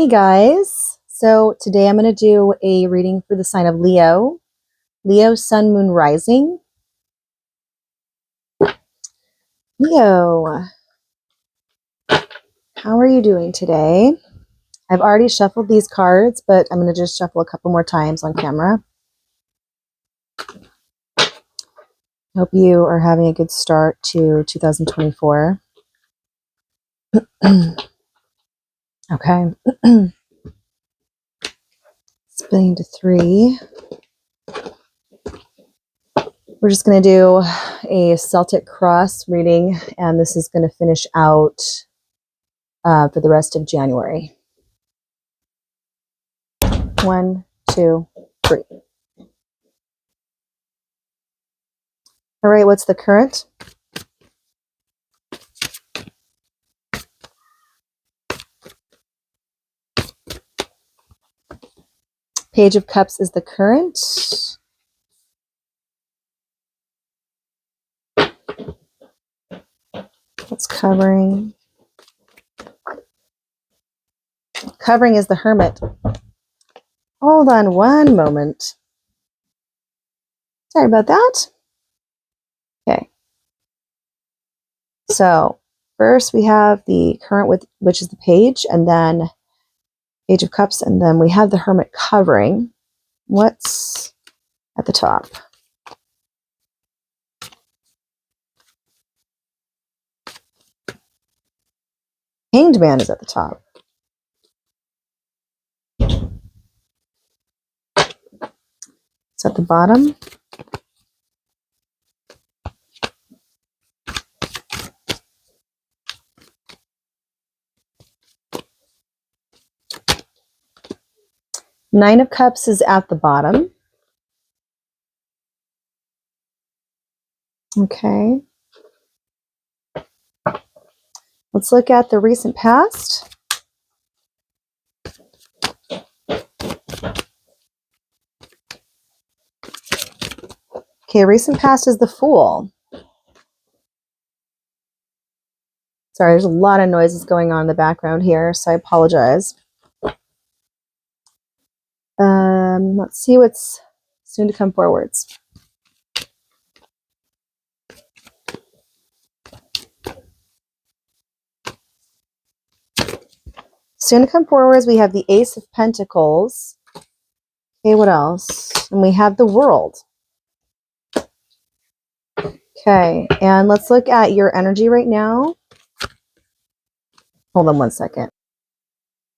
Hey guys, so today I'm going to do a reading for the sign of Leo, Leo, Sun, Moon, Rising. Leo, how are you doing today? I've already shuffled these cards, but I'm going to just shuffle a couple more times on camera. Hope you are having a good start to 2024. Okay. Spinning to 3. We're just going to do a Celtic cross reading, and this is going to finish out for the rest of January. 1, 2, 3. All right, what's the current? Page of Cups is the current. What's covering? Covering is the Hermit. Hold on one moment. Sorry about that. Okay. So first we have the current, which is the page, and then Page of Cups, and then we have the Hermit covering. What's at the top? Hanged Man is at the top. It's at the bottom. Nine of Cups is at the bottom. Okay. Let's look at the recent past. Okay, recent past is the Fool. Sorry, there's a lot of noises going on in the background here, so I apologize. Let's see what's soon to come forwards. Soon to come forwards, we have the Ace of Pentacles. Okay, what else? And we have the World. Okay, and let's look at your energy right now. Hold on one second.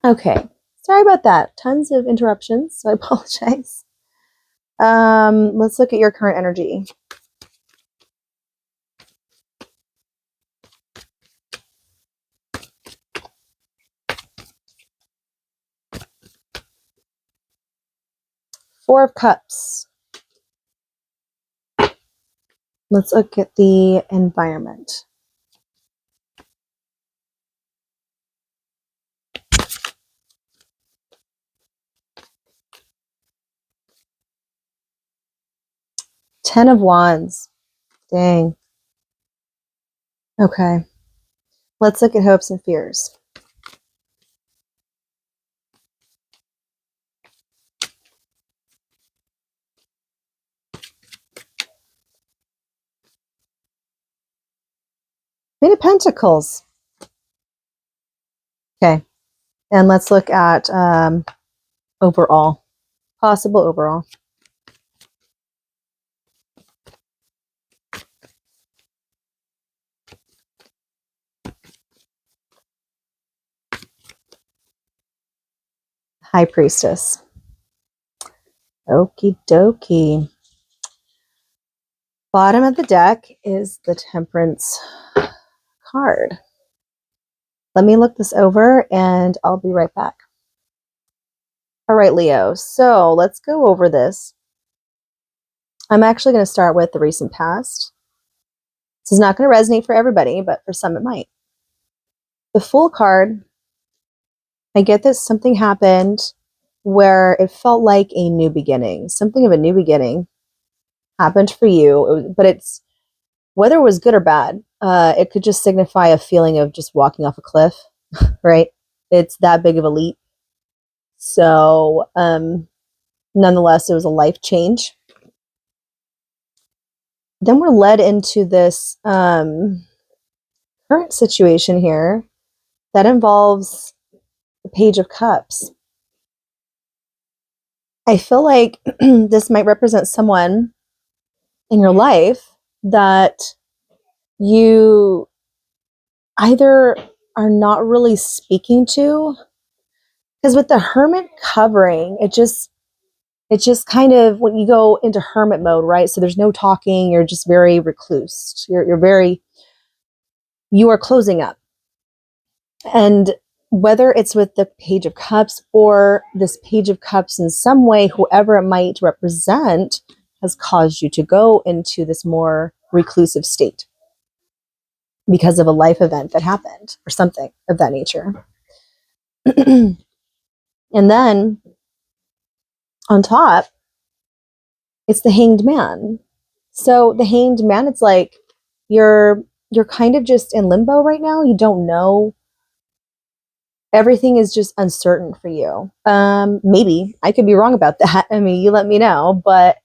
Okay, sorry about that. Tons of interruptions, so I apologize. Let's look at your current energy. Four of Cups. Let's look at the environment. Ten of Wands. Dang. Okay. Let's look at hopes and fears. Queen of Pentacles. Okay. And let's look at overall. Possible overall. High Priestess. Okie dokie. Bottom of the deck is the Temperance card. Let me look this over and I'll be right back. All right, Leo. So let's go over this. I'm actually going to start with the recent past. This is not going to resonate for everybody, but for some it might. The Fool card, I get that something happened where it felt like a new beginning. Something of a new beginning happened for you, but it's whether it was good or bad, it could just signify a feeling of just walking off a cliff, right? It's that big of a leap. So, nonetheless, it was a life change. Then we're led into this current situation here that involves the Page of Cups. I feel like this might represent someone in your life that you either are not really speaking to, because with the Hermit covering, it just kind of, when you go into hermit mode, right? So there's no talking, you're just very recluse. You are closing up. And whether it's with the Page of Cups or this Page of Cups in some way, whoever it might represent has caused you to go into this more reclusive state because of a life event that happened or something of that nature. And then on top, it's the Hanged Man. So the Hanged Man, it's like you're kind of just in limbo right now. You don't know. Everything is just uncertain for you. Maybe I could be wrong about that. I mean, you let me know. But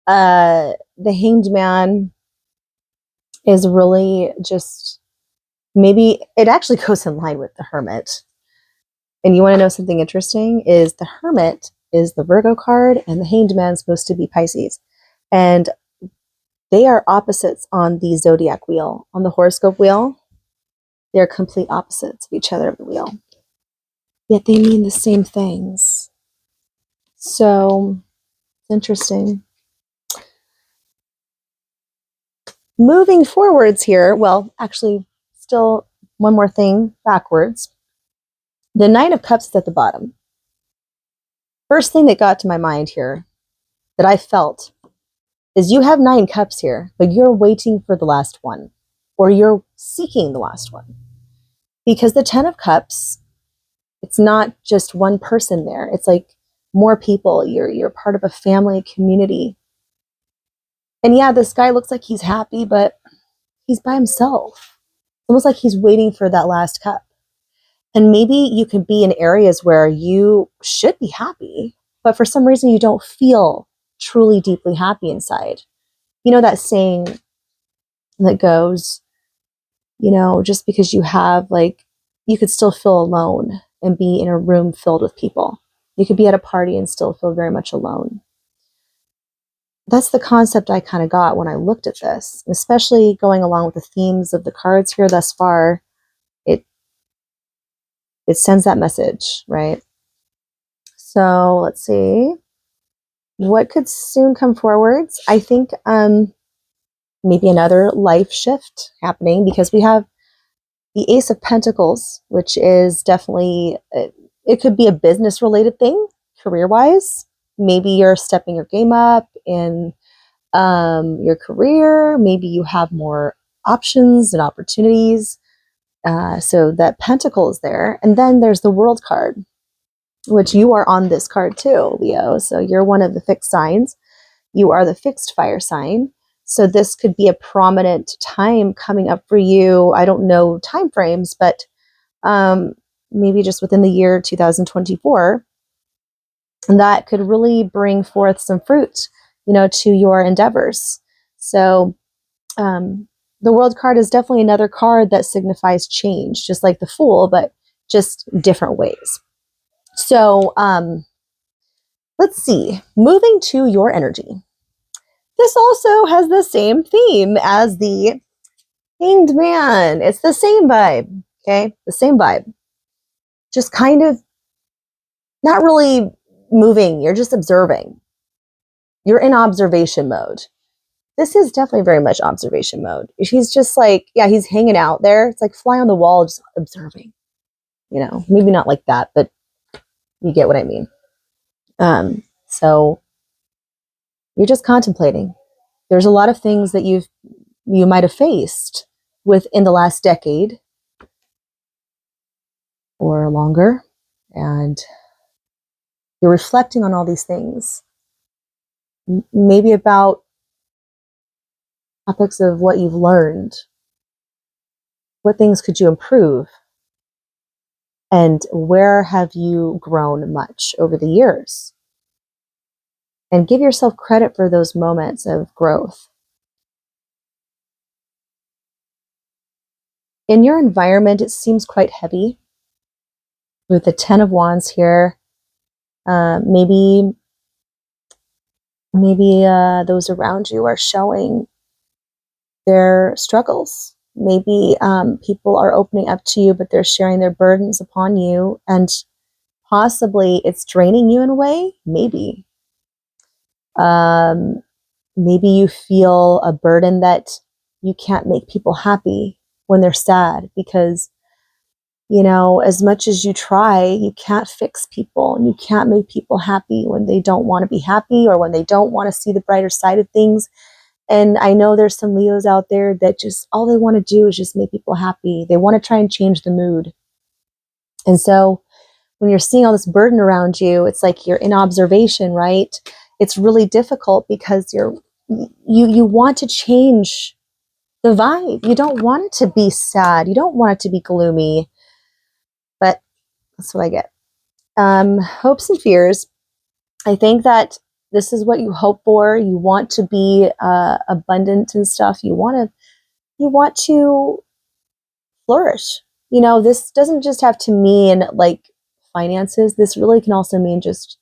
the Hanged Man is really just, maybe it actually goes in line with the Hermit. And you want to know something interesting? Is the Hermit is the Virgo card, and the Hanged Man is supposed to be Pisces, and they are opposites on the zodiac wheel, on the horoscope wheel. They're complete opposites of each other of the wheel, yet they mean the same things. So interesting. Moving forwards here, well, actually, still one more thing backwards. The Nine of Cups is at the bottom. First thing that got to my mind here that I felt is you have 9 cups here, but you're waiting for the last one, or you're seeking the last one. Because the 10 of Cups, it's not just one person there. It's like more people. You're part of a family, community. And yeah, this guy looks like he's happy, but he's by himself. It's almost like he's waiting for that last cup. And maybe you can be in areas where you should be happy, but for some reason you don't feel truly deeply happy inside. You know that saying that goes, just because you have, like, you could still feel alone and be in a room filled with people. You could be at a party and still feel very much alone. That's the concept I kind of got when I looked at this, especially going along with the themes of the cards here thus far. It sends that message, right? So let's see what could soon come forwards. I think maybe another life shift happening, because we have the Ace of Pentacles, which is definitely, it could be a business related thing, career wise. Maybe you're stepping your game up in your career. Maybe you have more options and opportunities. So that Pentacle is there. And then there's the World card, which you are on this card too, Leo. So you're one of the fixed signs. You are the fixed fire sign. So this could be a prominent time coming up for you. I don't know time frames, but maybe just within the year 2024, and that could really bring forth some fruit, to your endeavors. So the World card is definitely another card that signifies change, just like the Fool, but just different ways. So let's see, moving to your energy. This also has the same theme as the Hanged Man. It's the same vibe, okay? The same vibe. Just kind of not really moving. You're just observing. You're in observation mode. This is definitely very much observation mode. He's just like, yeah, he's hanging out there. It's like fly on the wall, just observing. Maybe not like that, but you get what I mean. So you're just contemplating. There's a lot of things that you might have faced within the last decade or longer, and you're reflecting on all these things, maybe about topics of what you've learned. What things could you improve? And where have you grown much over the years? And give yourself credit for those moments of growth. In your environment, it seems quite heavy with the 10 of Wands here. Maybe those around you are showing their struggles. Maybe people are opening up to you, but they're sharing their burdens upon you, and possibly it's draining you in a way. Maybe maybe you feel a burden that you can't make people happy when they're sad, because as much as you try, you can't fix people, and you can't make people happy when they don't want to be happy, or when they don't want to see the brighter side of things. And I know there's some Leos out there that just all they want to do is just make people happy. They want to try and change the mood. And so when you're seeing all this burden around you, it's like you're in observation, right? It's really difficult because you want to change the vibe. You don't want it to be sad. You don't want it to be gloomy. But that's what I get. Hopes and fears. I think that this is what you hope for. You want to be abundant and stuff. You want to flourish. This doesn't just have to mean like finances. This really can also mean just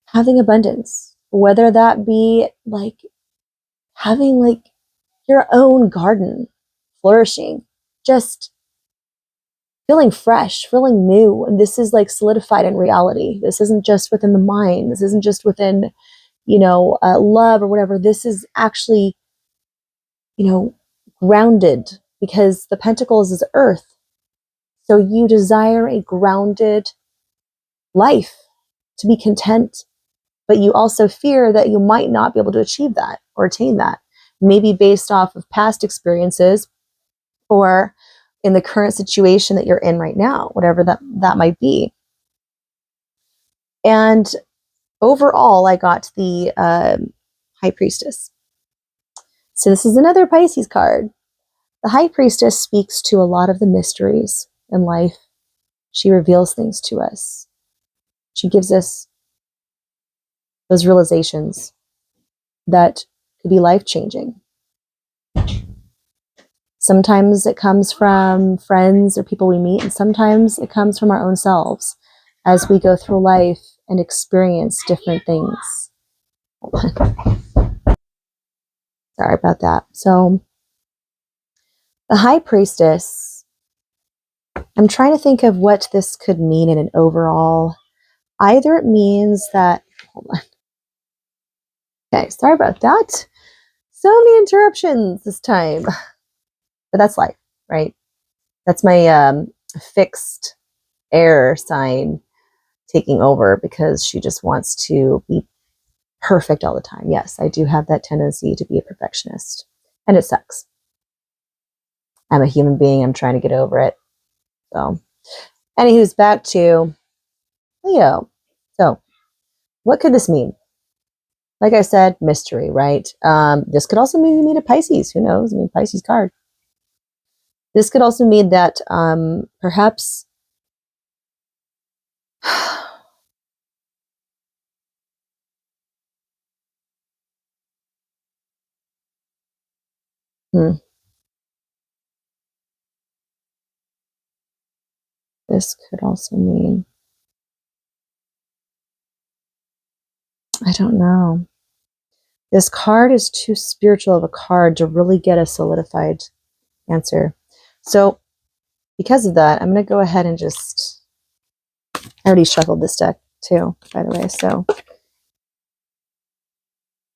having abundance, whether that be like having like your own garden flourishing, just feeling fresh, feeling new. And this is like solidified in reality. This isn't just within the mind. This isn't just within, love or whatever. This is actually, grounded, because the Pentacles is earth. So you desire a grounded life, to be content, but you also fear that you might not be able to achieve that or attain that, maybe based off of past experiences or in the current situation that you're in right now, whatever that might be. And overall, I got the High Priestess. So this is another Pisces card. The High Priestess speaks to a lot of the mysteries in life. She reveals things to us. She gives us those realizations that could be life-changing. Sometimes it comes from friends or people we meet, and sometimes it comes from our own selves as we go through life and experience different things. Sorry about that. So, the High Priestess, I'm trying to think of what this could mean in an overall. Either it means that, hold on. Okay, sorry about that. So many interruptions this time. But that's life, right? That's my fixed air sign taking over, because she just wants to be perfect all the time. Yes, I do have that tendency to be a perfectionist, and it sucks. I'm a human being. I'm trying to get over it. So, anywho's back to Leo. So, what could this mean? Like I said, mystery, right? This could also mean you meet a Pisces. Who knows? I mean, Pisces card. This could also mean that perhaps this could also mean, I don't know. This card is too spiritual of a card to really get a solidified answer. So because of that, I'm going to go ahead and just, I already shuffled this deck too, by the way. So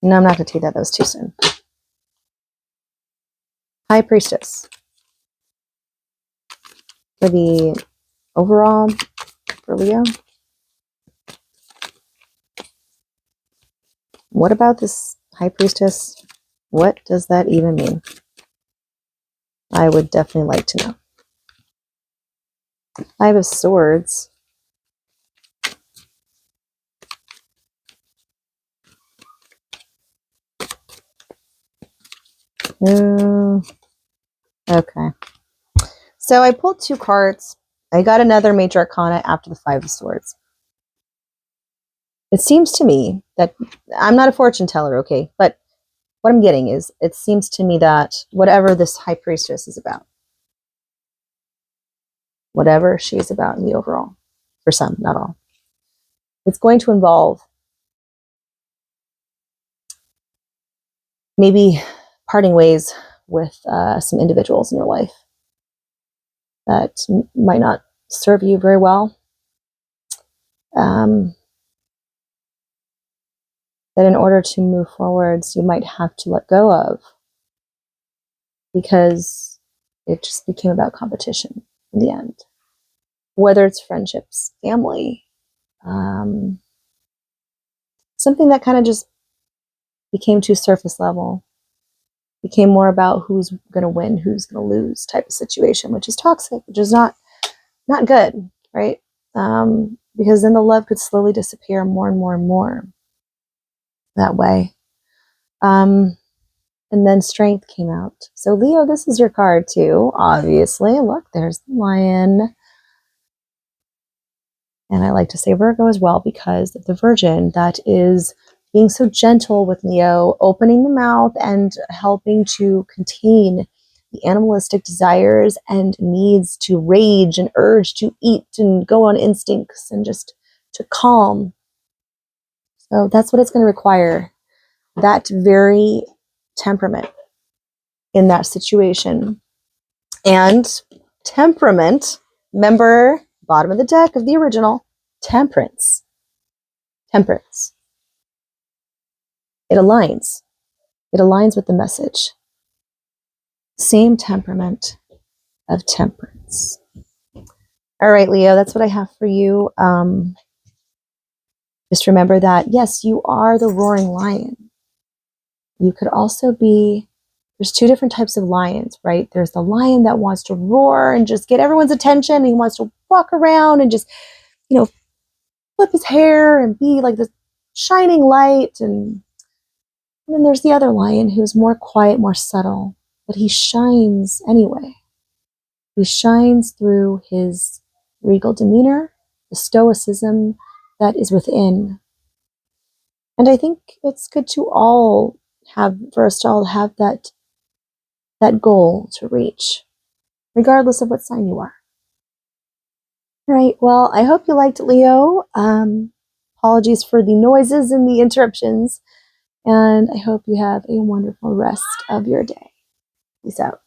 no, I'm not going to do that. That was too soon. High Priestess. For the overall for Leo. What about this High Priestess? What does that even mean? I would definitely like to know. Five of Swords. Okay. So I pulled two cards. I got another major arcana after the Five of Swords. It seems to me that I'm not a fortune teller, okay, but what I'm getting is it seems to me that whatever this High Priestess is about, whatever she is about in the overall, for some, not all, it's going to involve maybe parting ways with some individuals in your life that might not serve you very well. That in order to move forwards, you might have to let go of because it just became about competition in the end. Whether it's friendships, family, something that kind of just became too surface level, became more about who's going to win, who's going to lose type of situation, which is toxic, which is not good, right? Because then the love could slowly disappear more and more and more that way. And then Strength came out. So Leo, this is your card too, obviously. Look, there's the lion. And I like to say Virgo as well because of the Virgin that is being so gentle with Leo, opening the mouth and helping to contain the animalistic desires and needs to rage and urge to eat and go on instincts and just to calm. So that's what it's going to require. That very temperament in that situation. And temperament, remember, bottom of the deck of the original, temperance. Temperance. It aligns. It aligns with the message. Same temperament of temperance. All right, Leo, that's what I have for you. Just remember that, yes, you are the roaring lion. You could also be, there's two different types of lions, right? There's the lion that wants to roar and just get everyone's attention. He wants to walk around and just, flip his hair and be like this shining light. And then there's the other lion who's more quiet, more subtle, but he shines anyway. He shines through his regal demeanor, the stoicism that is within. And I think it's good to all have, for us to all have that goal to reach, regardless of what sign you are. All right, well, I hope you liked Leo. Apologies for the noises and the interruptions. And I hope you have a wonderful rest of your day. Peace out.